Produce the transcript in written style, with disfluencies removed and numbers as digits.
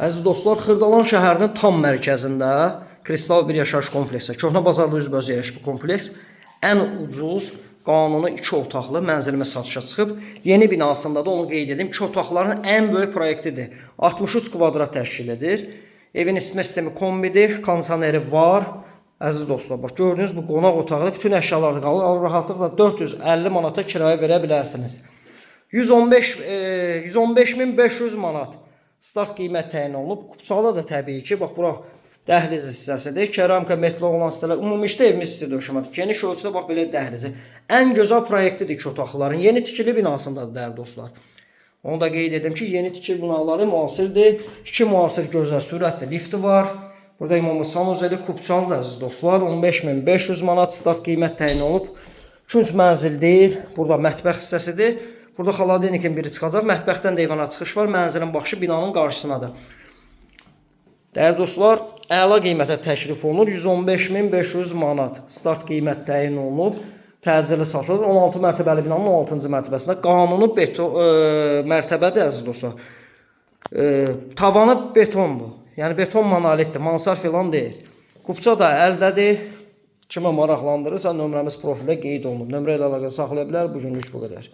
Əziz dostlar, Xırdalan şəhərinin tam mərkəzində Kristal bir yaşayış kompleksi, Köhnə bazarda üzbəüz yerləşir bu kompleks. Ən ucuz, qanuni 2 otaqlı mənzilimiz satışa çıxıb. Yeni binasında da onu qeyd edim. 2 otaqların ən böyük proyektidir. 63 kvadrat təşkil edir. Evin isitmə sistemi kombidir, kondisioneri var. Əziz dostlar, bax gördüyünüz bu qonaq otağında bütün əşyalar da qalır. Rahatlıqla 450 manata kirayə verə bilərsiniz. 115.500 manat start qiymət təyin olunub. Kupçalı da təbii ki, bax bura dəhliz hissəsidir. Keramika metli olan hissələr. Ümumilikdə evimiz istəyir döşəmək. Geniş ölçüdə bax belə dəhlizi. Ən gözəl proyektidir ki, otaqların. Yeni tikili binasındadır dəyərli dostlar. Onu da qeyd edim ki, yeni tikili binaları müasirdir. 2 müasir gözəl sürətli lifti var. Burada İmam Sanuzeli Kupçalıdır əziz dostlar. 15.500 manat start qiymət təyin olunub. 2 mənzil deyil. Burada mətbəx hissəsidir. Burada xaladenikin biri çıxacaq. Mətbəxdən də eyvana çıxış var. Mənzilin baxışı binanın qarşısınadır. Dəyərli dostlar, əla qiymətə təklif olunur. 115.500 manat start qiymət təyin olunub. Təcili satılır. 16 mərtəbəli binanın 16-cı mərtəbəsində. Qanuni mərtəbədir əziz dostlar. Tavanı betondur. Yəni beton monolitdir. Mansar filan deyil. Kupça da əldədir. Kimə maraqlandırırsa nömrəmiz profildə qeyd olunub. Nömrə ilə əlaqə saxlaya bilər. Bu günlük bu qədər.